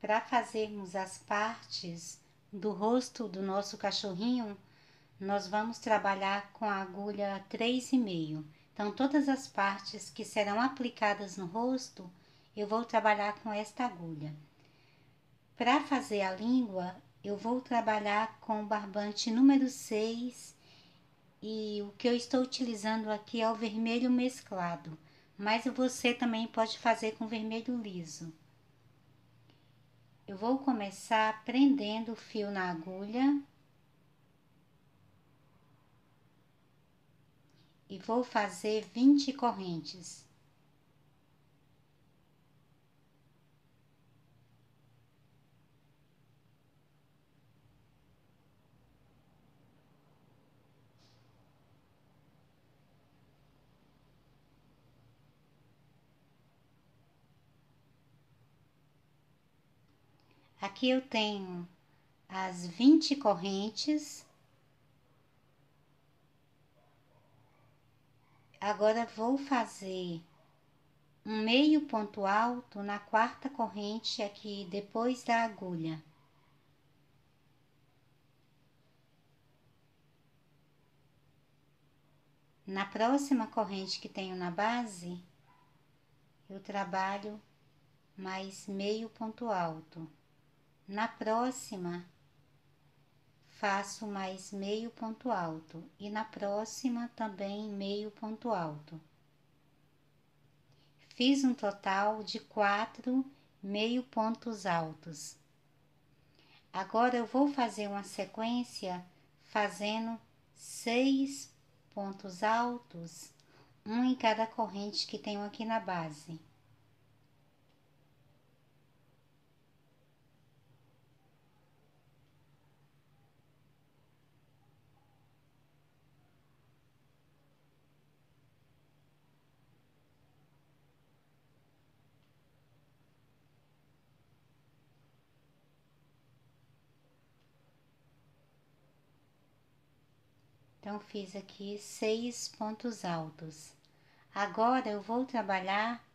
Para fazermos as partes do rosto do nosso cachorrinho, nós vamos trabalhar com a agulha 3,5. Então, todas as partes que serão aplicadas no rosto, eu vou trabalhar com esta agulha. Para fazer a língua, eu vou trabalhar com o barbante número 6 e o que eu estou utilizando aqui é o vermelho mesclado, mas você também pode fazer com vermelho liso. Eu vou começar prendendo o fio na agulha e vou fazer 20 correntes. Aqui eu tenho as 20 correntes. Agora vou fazer um meio ponto alto na quarta corrente aqui depois da agulha. Na próxima corrente que tenho na base, eu trabalho mais meio ponto alto. Na próxima, faço mais meio ponto alto e na próxima também meio ponto alto. Fiz um total de 4 meio pontos altos. Agora eu vou fazer uma sequência fazendo 6 pontos altos, um em cada corrente que tenho aqui na base. Então, fiz aqui 6 pontos altos. Agora, eu vou trabalhar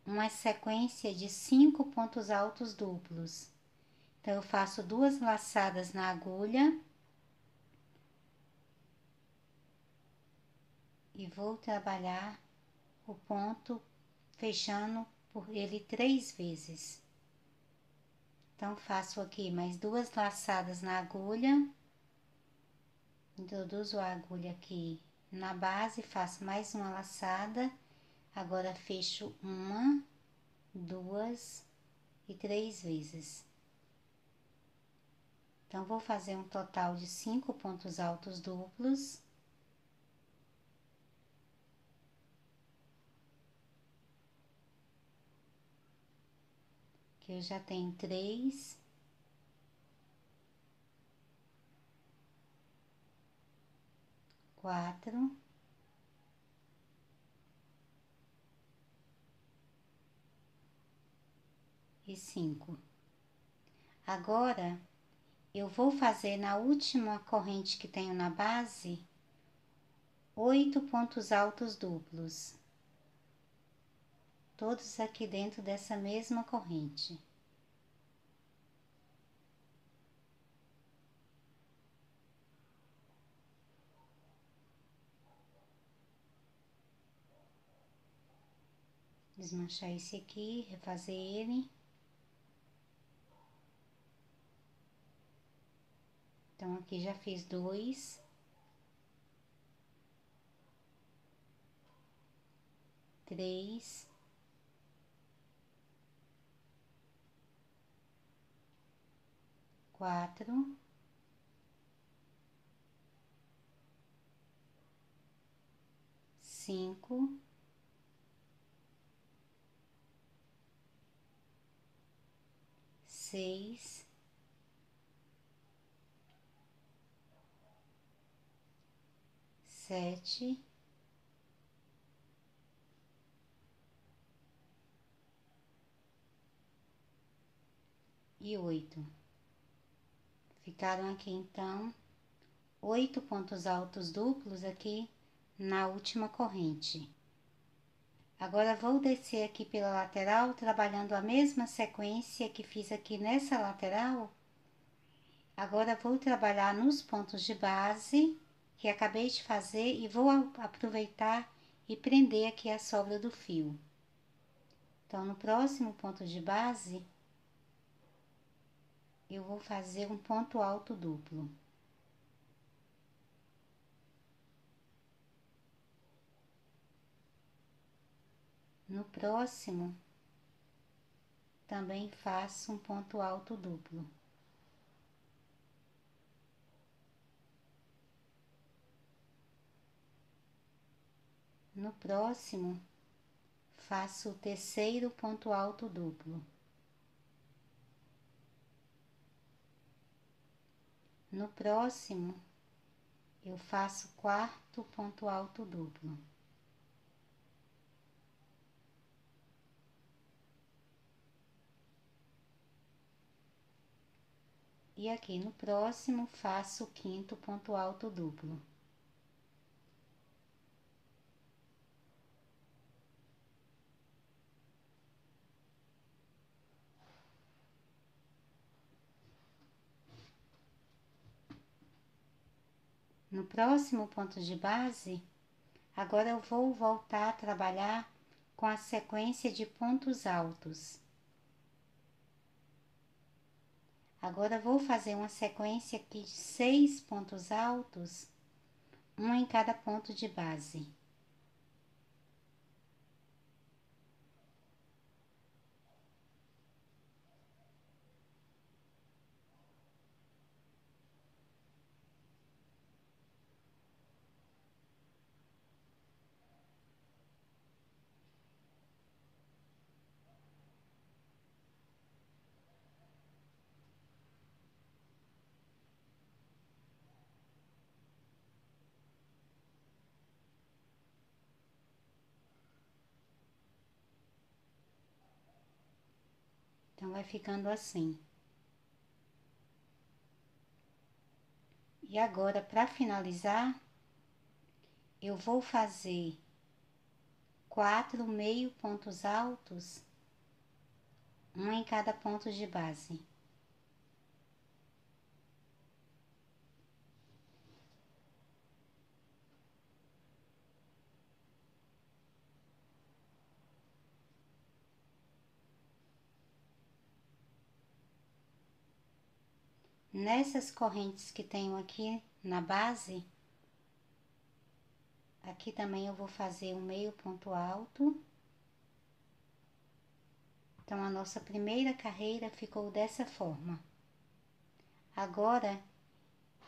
uma sequência de 5 pontos altos duplos. Então, eu faço 2 laçadas na agulha e vou trabalhar o ponto fechando por ele 3 vezes. Então, faço aqui mais 2 laçadas na agulha. Introduzo a agulha aqui na base, faço mais uma laçada, agora fecho 1, 2 e 3 vezes. Então, vou fazer um total de 5 pontos altos duplos. Que eu já tenho 3. 4. E 5. Agora, eu vou fazer na última corrente que tenho na base, 8 pontos altos duplos. Todos aqui dentro dessa mesma corrente. Desmanchar esse aqui, refazer ele. Então, aqui já fiz 2. 3. 4. 5, 6, 7, 8. Ficaram aqui então 8 pontos altos duplos aqui na última corrente. Agora vou descer aqui pela lateral, trabalhando a mesma sequência que fiz aqui nessa lateral. Agora vou trabalhar nos pontos de base que acabei de fazer e vou aproveitar e prender aqui a sobra do fio. Então, no próximo ponto de base, eu vou fazer um ponto alto duplo. No próximo, também faço um ponto alto duplo. No próximo, faço o terceiro ponto alto duplo. No próximo, eu faço o quarto ponto alto duplo. E aqui no próximo, faço o quinto ponto alto duplo. No próximo ponto de base, agora eu vou voltar a trabalhar com a sequência de pontos altos. Agora vou fazer uma sequência aqui de 6 pontos altos, um em cada ponto de base. Então, vai ficando assim. E agora, para finalizar, eu vou fazer 4 meio pontos altos, um em cada ponto de base. Nessas correntes que tenho aqui na base, aqui também eu vou fazer um meio ponto alto. Então, a nossa primeira carreira ficou dessa forma. Agora,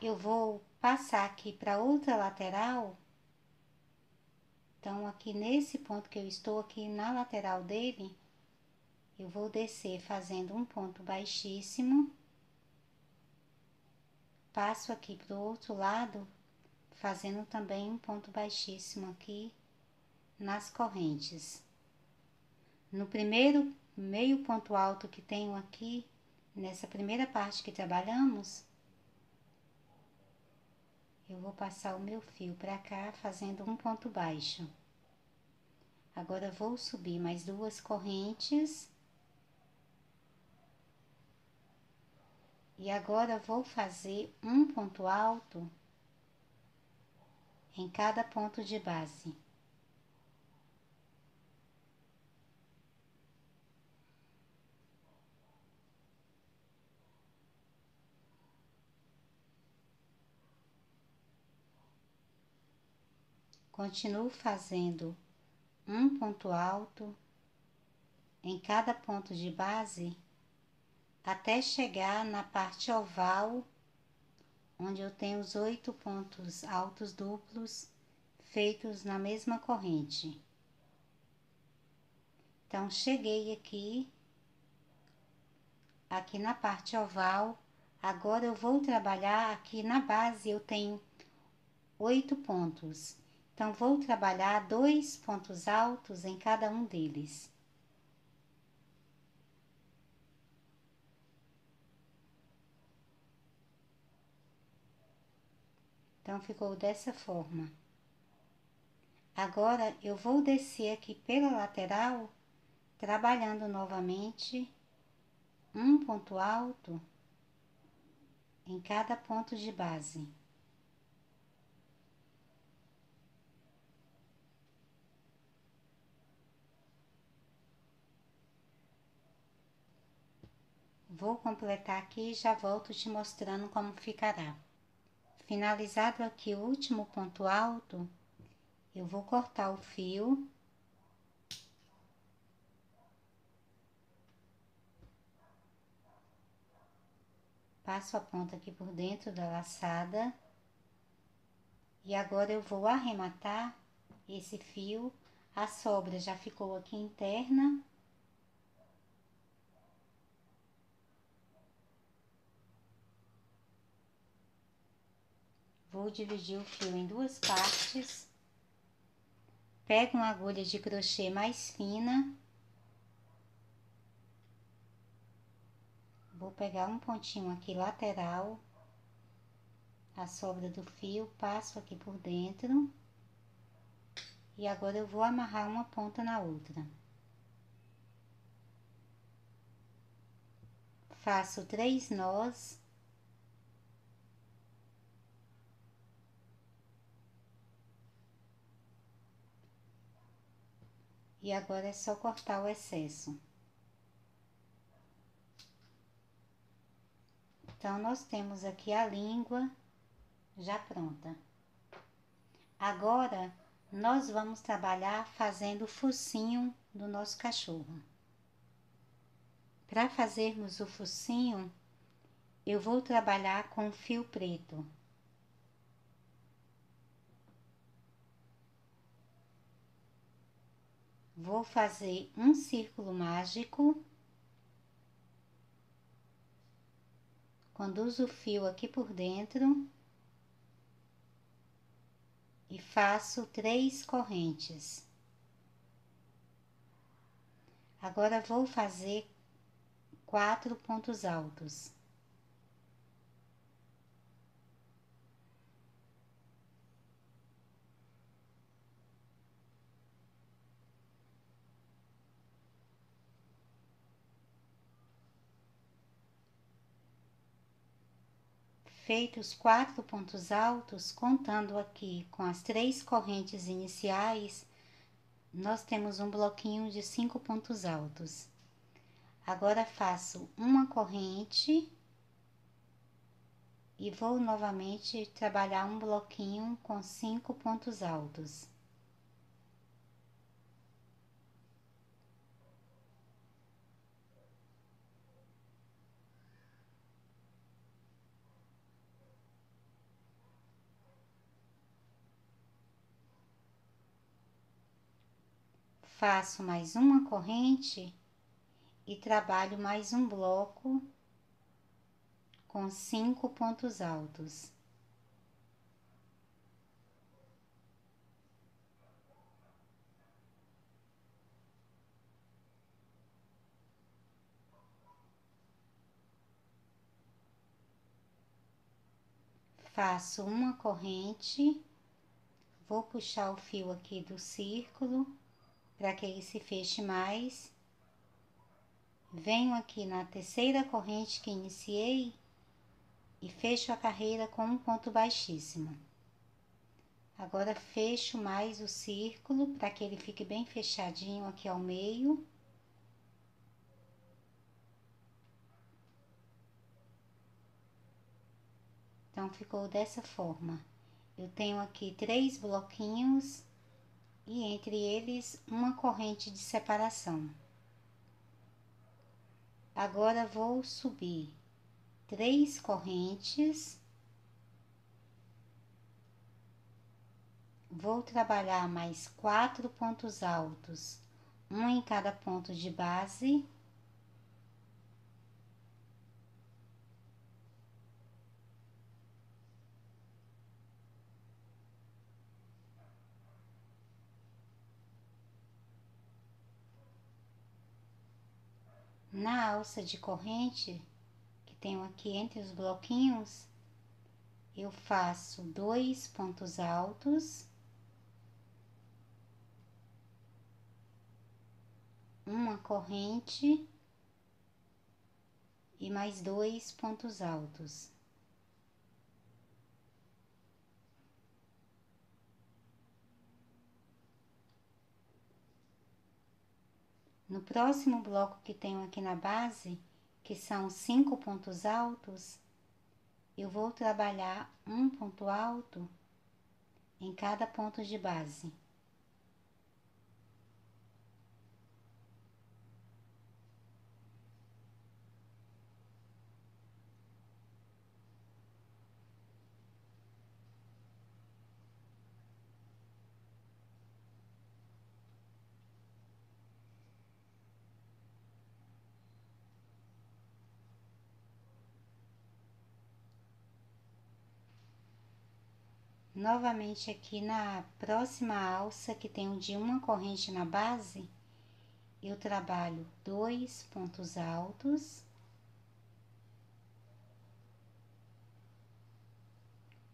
eu vou passar aqui para outra lateral. Então, aqui nesse ponto que eu estou aqui na lateral dele, eu vou descer fazendo um ponto baixíssimo. Passo aqui pro outro lado, fazendo também um ponto baixíssimo aqui nas correntes. No primeiro meio ponto alto que tenho aqui, nessa primeira parte que trabalhamos, eu vou passar o meu fio para cá, fazendo um ponto baixo. Agora, vou subir mais 2 correntes. E agora, vou fazer um ponto alto em cada ponto de base. Continuo fazendo um ponto alto em cada ponto de base até chegar na parte oval, onde eu tenho os 8 pontos altos duplos feitos na mesma corrente. Então, cheguei aqui na parte oval. Agora eu vou trabalhar aqui na base, eu tenho 8 pontos. Então, vou trabalhar 2 pontos altos em cada um deles. Então, ficou dessa forma. Agora, eu vou descer aqui pela lateral, trabalhando novamente um ponto alto em cada ponto de base. Vou completar aqui e já volto te mostrando como ficará. Finalizado aqui o último ponto alto, eu vou cortar o fio. Passo a ponta aqui por dentro da laçada. E agora eu vou arrematar esse fio. A sobra já ficou aqui interna. Vou dividir o fio em 2 partes. Pego uma agulha de crochê mais fina. Vou pegar um pontinho aqui lateral. A sobra do fio, passo aqui por dentro. E agora eu vou amarrar uma ponta na outra. Faço 3 nós. E agora é só cortar o excesso. Então, nós temos aqui a língua já pronta. Agora, nós vamos trabalhar fazendo o focinho do nosso cachorro. Para fazermos o focinho, eu vou trabalhar com fio preto. Vou fazer um círculo mágico. Conduzo o fio aqui por dentro e faço 3 correntes. Agora vou fazer 4 pontos altos. Feitos 4 pontos altos, contando aqui com as 3 correntes iniciais, nós temos um bloquinho de 5 pontos altos. Agora faço uma corrente e vou novamente trabalhar um bloquinho com 5 pontos altos. Faço mais uma corrente e trabalho mais um bloco com 5 pontos altos. Faço uma corrente, vou puxar o fio aqui do círculo para que ele se feche mais. Venho aqui na terceira corrente que iniciei e fecho a carreira com um ponto baixíssimo. Agora fecho mais o círculo para que ele fique bem fechadinho aqui ao meio. Então, ficou dessa forma. Eu tenho aqui 3 bloquinhos e entre eles uma corrente de separação. Agora, vou subir 3 correntes. Vou trabalhar mais 4 pontos altos, um em cada ponto de base. Na alça de corrente, que tenho aqui entre os bloquinhos, eu faço 2 pontos altos, uma corrente e mais 2 pontos altos. No próximo bloco que tenho aqui na base, que são 5 pontos altos, eu vou trabalhar um ponto alto em cada ponto de base. Novamente aqui na próxima alça, que tem de uma corrente na base, eu trabalho 2 pontos altos,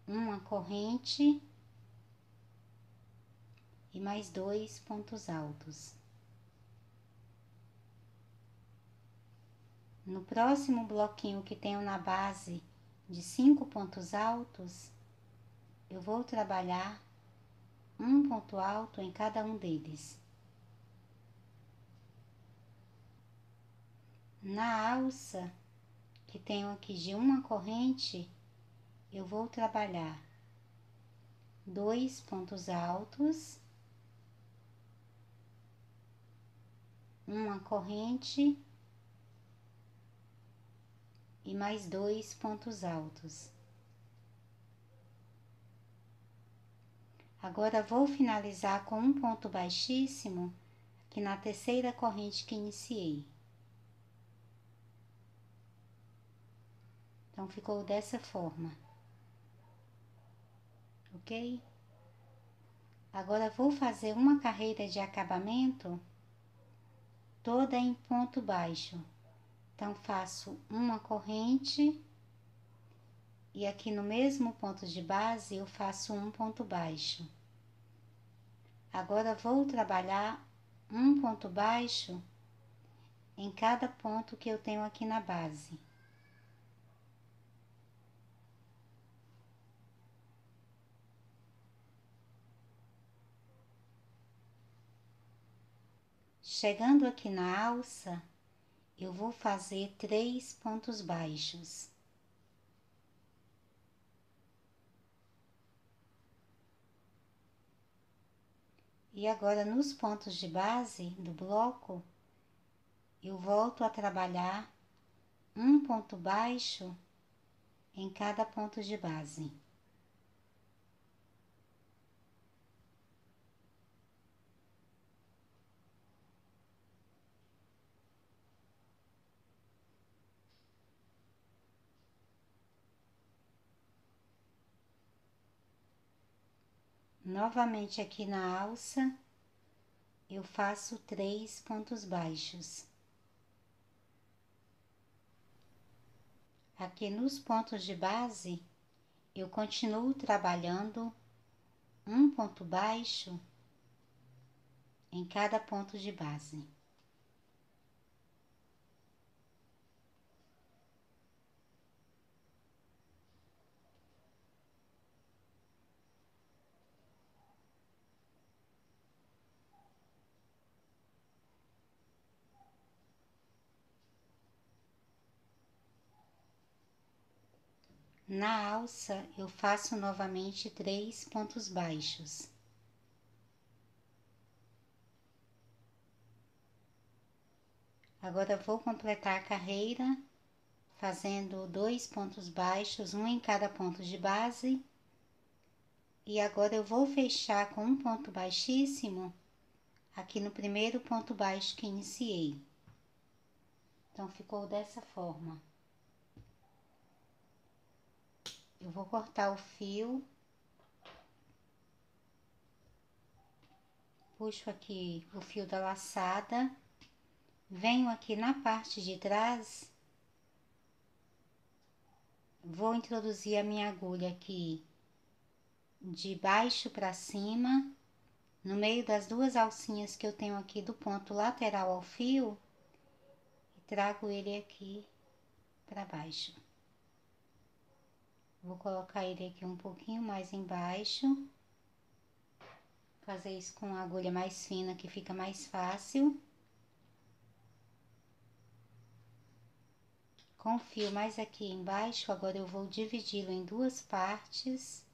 uma corrente e mais 2 pontos altos. No próximo bloquinho que tenho na base de 5 pontos altos, eu vou trabalhar um ponto alto em cada um deles. Na alça que tenho aqui de uma corrente, eu vou trabalhar 2 pontos altos, uma corrente e mais 2 pontos altos. Agora vou finalizar com um ponto baixíssimo aqui na terceira corrente que iniciei. Então ficou dessa forma, ok? Agora vou fazer uma carreira de acabamento toda em ponto baixo. Então faço uma corrente e aqui no mesmo ponto de base eu faço um ponto baixo. Agora vou trabalhar um ponto baixo em cada ponto que eu tenho aqui na base. Chegando aqui na alça, eu vou fazer 3 pontos baixos. E agora, nos pontos de base do bloco, eu volto a trabalhar um ponto baixo em cada ponto de base. Novamente aqui na alça, eu faço 3 pontos baixos. Aqui nos pontos de base, eu continuo trabalhando um ponto baixo em cada ponto de base. Na alça, eu faço novamente 3 pontos baixos. Agora vou completar a carreira fazendo 2 pontos baixos, um em cada ponto de base, E agora eu vou fechar com um ponto baixíssimo aqui no primeiro ponto baixo que iniciei. Então, ficou dessa forma. Eu vou cortar o fio. Puxo aqui o fio da laçada. Venho aqui na parte de trás. Vou introduzir a minha agulha aqui de baixo para cima, no meio das duas alcinhas que eu tenho aqui do ponto lateral ao fio, e trago ele aqui para baixo. Vou colocar ele aqui um pouquinho mais embaixo, fazer isso com a agulha mais fina que fica mais fácil. Com o fio mais aqui embaixo, agora eu vou dividi-lo em duas partes.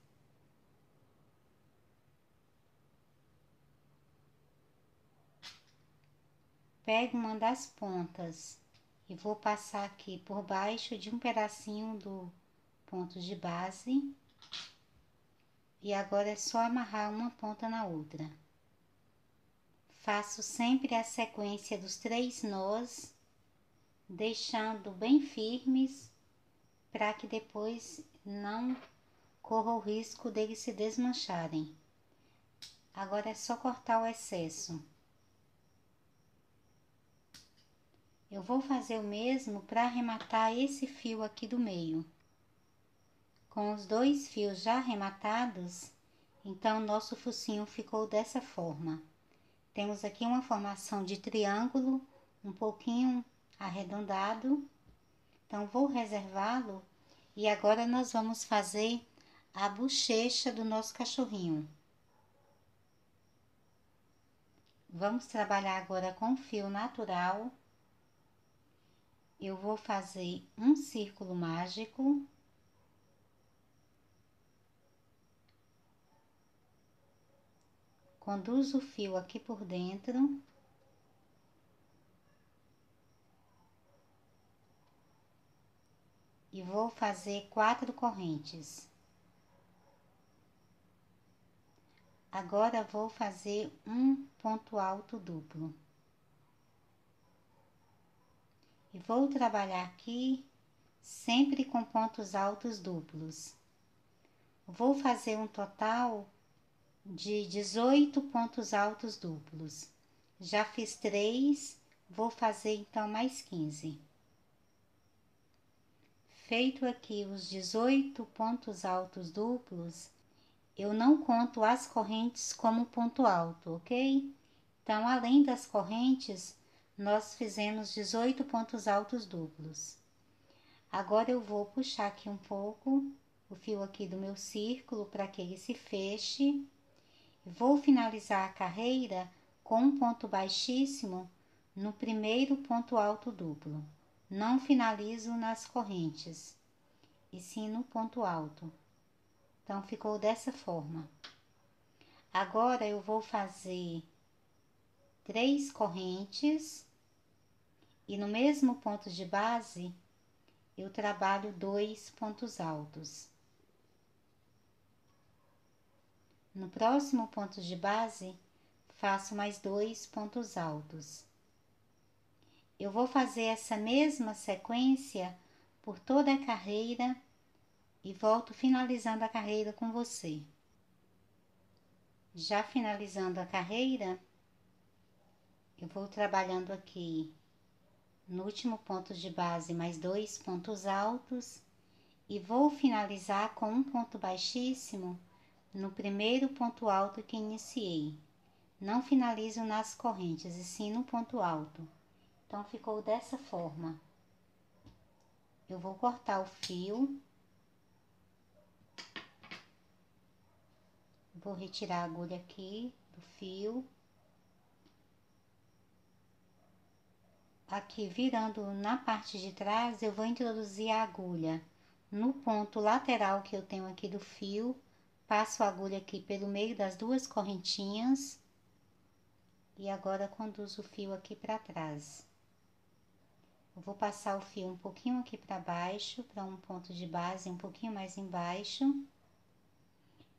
Pego uma das pontas e vou passar aqui por baixo de um pedacinho do ponto de base. E agora é só amarrar uma ponta na outra. Faço sempre a sequência dos 3 nós, deixando bem firmes, para que depois não corra o risco deles se desmancharem. Agora é só cortar o excesso. Eu vou fazer o mesmo para arrematar esse fio aqui do meio. Com os 2 fios já arrematados, então nosso focinho ficou dessa forma. Temos aqui uma formação de triângulo, um pouquinho arredondado. Então, vou reservá-lo e agora nós vamos fazer a bochecha do nosso cachorrinho. Vamos trabalhar agora com fio natural. Eu vou fazer um círculo mágico. Conduzo o fio aqui por dentro. E vou fazer 4 correntes. Agora vou fazer um ponto alto duplo. E vou trabalhar aqui sempre com pontos altos duplos. Vou fazer um total de 18 pontos altos duplos. Já fiz 3, vou fazer então mais 15. Feito aqui os 18 pontos altos duplos, eu não conto as correntes como ponto alto, ok? Então, além das correntes, nós fizemos 18 pontos altos duplos. Agora, eu vou puxar aqui um pouco o fio aqui do meu círculo para que ele se feche. Vou finalizar a carreira com um ponto baixíssimo no primeiro ponto alto duplo. Não finalizo nas correntes, e sim no ponto alto. Então, ficou dessa forma. Agora, eu vou fazer 3 correntes e no mesmo ponto de base, eu trabalho 2 pontos altos. No próximo ponto de base, faço mais 2 pontos altos. Eu vou fazer essa mesma sequência por toda a carreira e volto finalizando a carreira com você. Já finalizando a carreira, eu vou trabalhando aqui no último ponto de base mais 2 pontos altos e vou finalizar com um ponto baixíssimo no primeiro ponto alto que iniciei. Não finalizo nas correntes, e sim no ponto alto. Então, ficou dessa forma. Eu vou cortar o fio. Vou retirar a agulha aqui do fio. Aqui, virando na parte de trás, eu vou introduzir a agulha no ponto lateral que eu tenho aqui do fio. Passo a agulha aqui pelo meio das 2 correntinhas. E agora, conduzo o fio aqui para trás. Eu vou passar o fio um pouquinho aqui para baixo, para um ponto de base um pouquinho mais embaixo.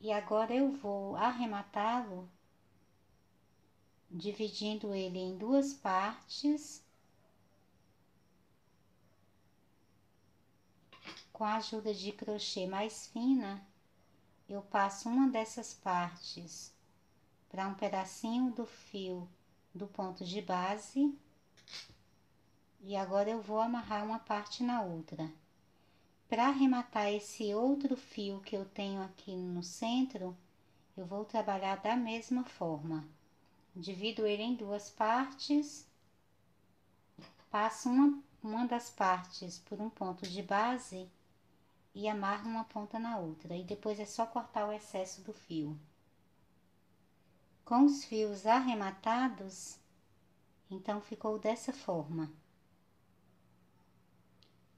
E agora eu vou arrematá-lo, dividindo ele em duas partes, com a ajuda de crochê mais fina. Eu passo uma dessas partes para um pedacinho do fio do ponto de base, e agora eu vou amarrar uma parte na outra. Para arrematar esse outro fio que eu tenho aqui no centro, eu vou trabalhar da mesma forma. Divido ele em duas partes, passo uma das partes por um ponto de base e amarro uma ponta na outra, e depois é só cortar o excesso do fio. Com os fios arrematados, então ficou dessa forma.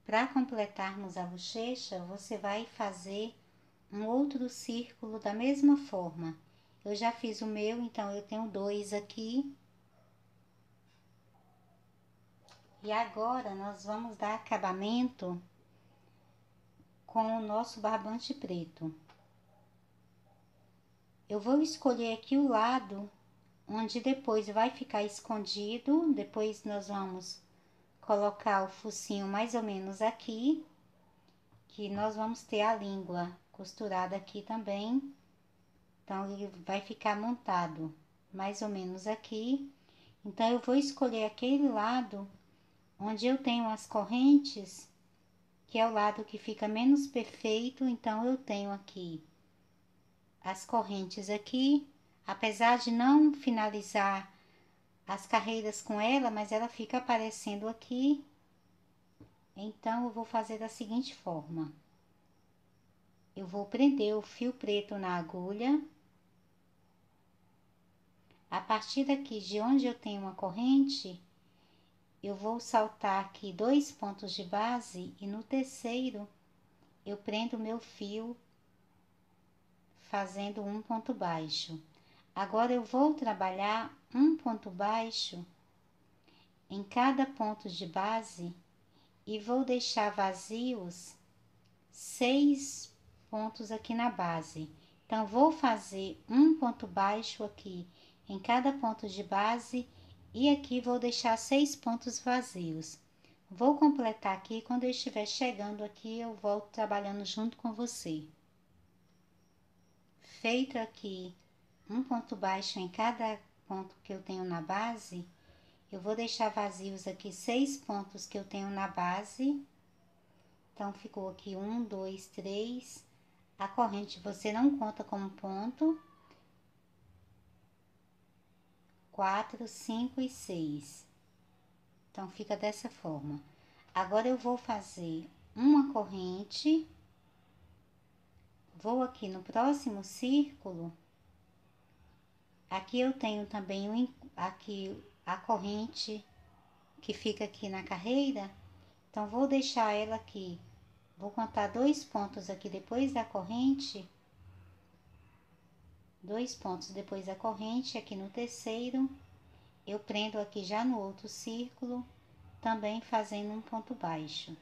Para completarmos a bochecha, você vai fazer um outro círculo da mesma forma. Eu já fiz o meu, então eu tenho 2 aqui. E agora nós vamos dar acabamento com o nosso barbante preto. Eu vou escolher aqui o lado onde depois vai ficar escondido. Depois nós vamos colocar o focinho mais ou menos aqui, que nós vamos ter a língua costurada aqui também. Então, ele vai ficar montado mais ou menos aqui. Então, eu vou escolher aquele lado onde eu tenho as correntes, que é o lado que fica menos perfeito. Então, eu tenho aqui as correntes aqui, apesar de não finalizar as carreiras com ela, mas ela fica aparecendo aqui. Então, eu vou fazer da seguinte forma. Eu vou prender o fio preto na agulha. A partir daqui de onde eu tenho uma corrente, eu vou saltar aqui 2 pontos de base e no terceiro eu prendo o meu fio fazendo um ponto baixo. Agora eu vou trabalhar um ponto baixo em cada ponto de base e vou deixar vazios 6 pontos aqui na base. Então, vou fazer um ponto baixo aqui em cada ponto de base e aqui vou deixar 6 pontos vazios. Vou completar aqui, quando eu estiver chegando aqui, eu volto trabalhando junto com você. Feito aqui um ponto baixo em cada ponto que eu tenho na base, eu vou deixar vazios aqui 6 pontos que eu tenho na base. Então, ficou aqui 1, 2, 3. A corrente você não conta como ponto. 4, 5 e 6. Então, fica dessa forma. Agora, eu vou fazer uma corrente. Vou aqui no próximo círculo. Aqui eu tenho também aqui a corrente que fica aqui na carreira. Então, vou deixar ela aqui. Vou contar 2 pontos aqui depois da corrente. 2 pontos depois da corrente, aqui no terceiro, eu prendo aqui já no outro círculo, também fazendo um ponto baixo.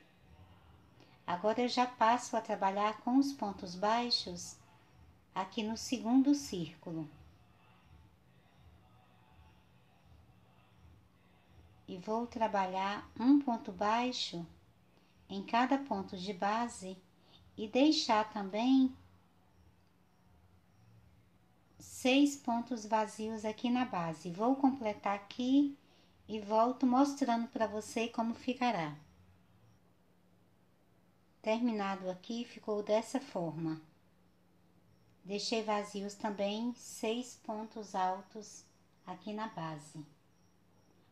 Agora, eu já passo a trabalhar com os pontos baixos aqui no segundo círculo. E vou trabalhar um ponto baixo em cada ponto de base e deixar também 6 pontos vazios aqui na base. Vou completar aqui e volto mostrando para você como ficará. Terminado aqui, ficou dessa forma. Deixei vazios também 6 pontos altos aqui na base.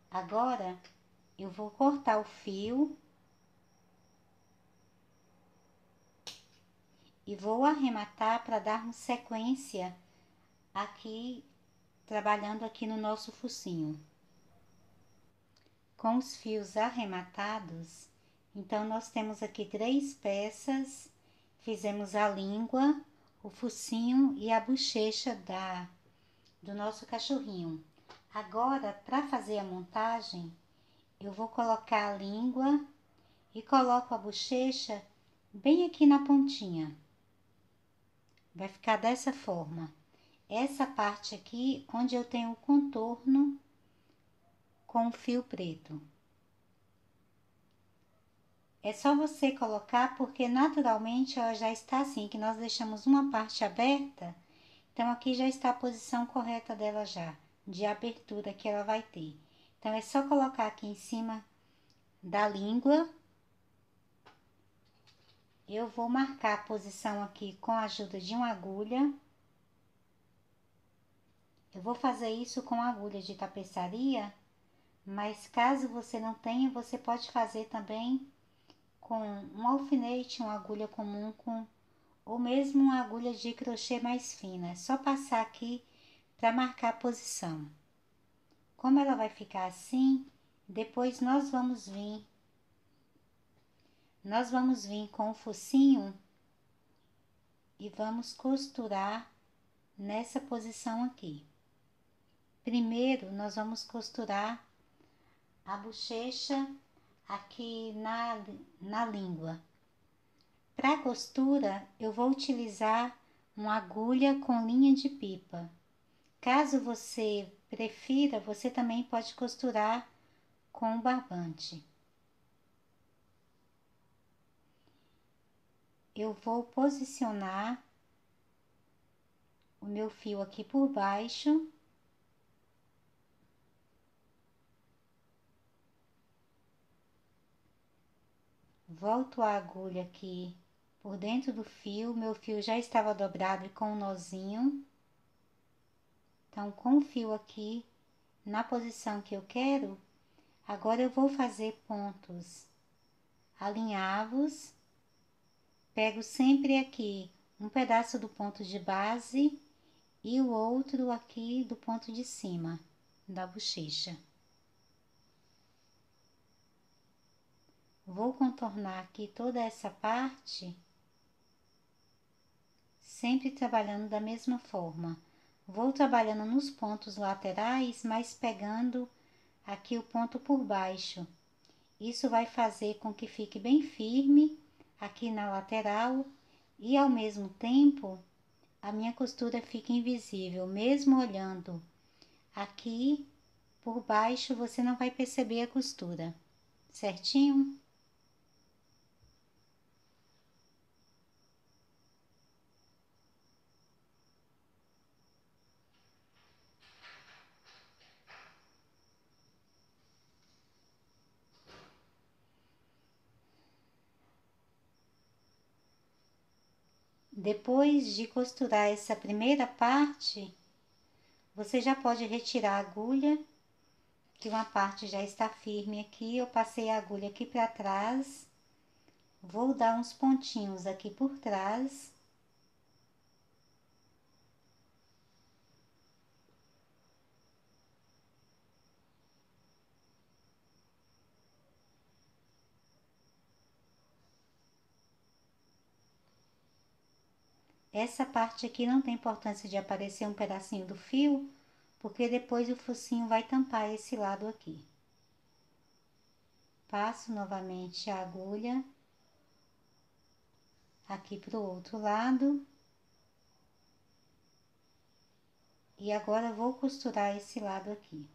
Agora, eu vou cortar o fio e vou arrematar para darmos sequência aqui, trabalhando aqui no nosso focinho. Com os fios arrematados, então nós temos aqui 3 peças, fizemos a língua, o focinho e a bochecha do nosso cachorrinho. Agora, para fazer a montagem, eu vou colocar a língua e coloco a bochecha bem aqui na pontinha. Vai ficar dessa forma. Essa parte aqui, onde eu tenho o contorno com o fio preto. É só você colocar, porque naturalmente ela já está assim, que nós deixamos uma parte aberta, então aqui já está a posição correta dela já, de abertura que ela vai ter. Então é só colocar aqui em cima da língua. Eu vou marcar a posição aqui com a ajuda de uma agulha. Eu vou fazer isso com agulha de tapeçaria, mas caso você não tenha, você pode fazer também com um alfinete, uma agulha comum, ou mesmo uma agulha de crochê mais fina. É só passar aqui para marcar a posição. Como ela vai ficar assim, depois nós vamos vir com o focinho e vamos costurar nessa posição aqui. Primeiro, nós vamos costurar a bochecha aqui na língua. Para costura, eu vou utilizar uma agulha com linha de pipa. Caso você prefira, você também pode costurar com o barbante. Eu vou posicionar o meu fio aqui por baixo. Volto a agulha aqui por dentro do fio, meu fio já estava dobrado e com um nozinho. Então, com o fio aqui na posição que eu quero, agora eu vou fazer pontos alinhavos. Pego sempre aqui um pedaço do ponto de base e o outro aqui do ponto de cima da bochecha. Vou contornar aqui toda essa parte, sempre trabalhando da mesma forma. Vou trabalhando nos pontos laterais, mas pegando aqui o ponto por baixo. Isso vai fazer com que fique bem firme aqui na lateral e ao mesmo tempo a minha costura fica invisível. Mesmo olhando aqui por baixo, você não vai perceber a costura, certinho? Depois de costurar essa primeira parte, você já pode retirar a agulha, que uma parte já está firme aqui. Eu passei a agulha aqui para trás, vou dar uns pontinhos aqui por trás. Essa parte aqui não tem importância de aparecer um pedacinho do fio, porque depois o focinho vai tampar esse lado aqui. Passo novamente a agulha aqui pro outro lado. E agora vou costurar esse lado aqui.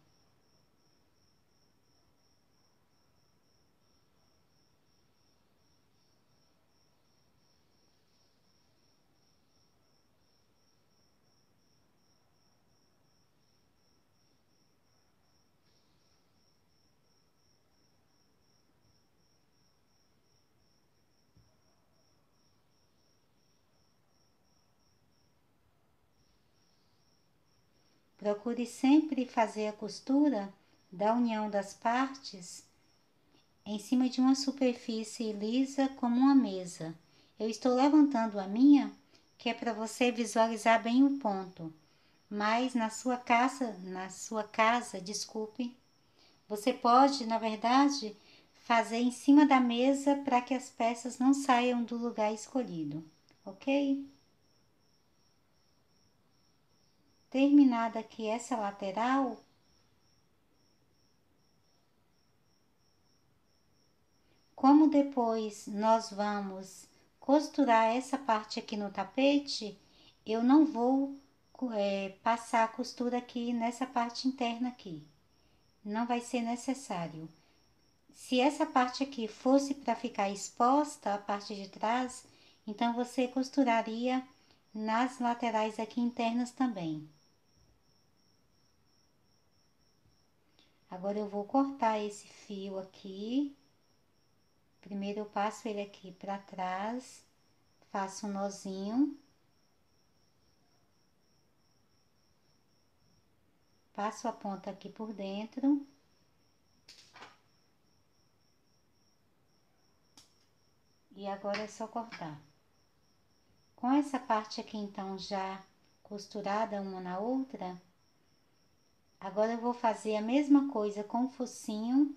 Procure sempre fazer a costura da união das partes em cima de uma superfície lisa como uma mesa. Eu estou levantando a minha, que é para você visualizar bem o ponto. Mas na sua casa, desculpe, você pode, na verdade, fazer em cima da mesa para que as peças não saiam do lugar escolhido, ok? Terminada aqui essa lateral, como depois nós vamos costurar essa parte aqui no tapete, eu não vou passar a costura aqui nessa parte interna aqui. Não vai ser necessário. Se essa parte aqui fosse para ficar exposta, a parte de trás, então você costuraria nas laterais aqui internas também. Agora eu vou cortar esse fio aqui. Primeiro eu passo ele aqui para trás, faço um nozinho. Passo a ponta aqui por dentro. E agora é só cortar. Com essa parte aqui então já costurada uma na outra, agora eu vou fazer a mesma coisa com o focinho.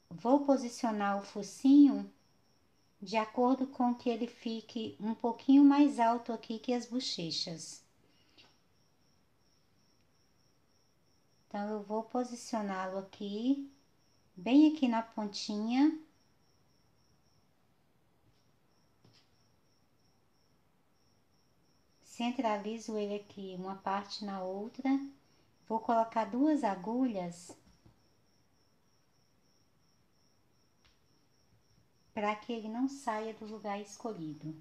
Vou posicionar o focinho de acordo com que ele fique um pouquinho mais alto aqui que as bochechas. Então, eu vou posicioná-lo aqui, bem aqui na pontinha. Centralizo ele aqui, uma parte na outra. Vou colocar 2 agulhas para que ele não saia do lugar escolhido.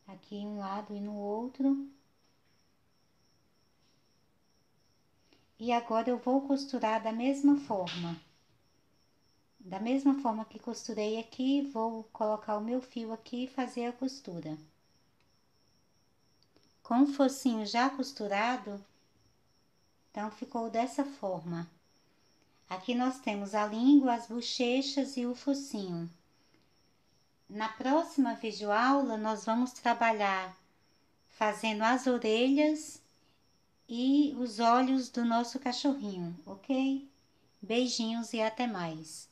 Aqui em um lado e no outro. E agora eu vou costurar da mesma forma. Da mesma forma que costurei aqui, vou colocar o meu fio aqui e fazer a costura. Com o focinho já costurado, então ficou dessa forma. Aqui nós temos a língua, as bochechas e o focinho. Na próxima videoaula, nós vamos trabalhar fazendo as orelhas e os olhos do nosso cachorrinho, ok? Beijinhos e até mais!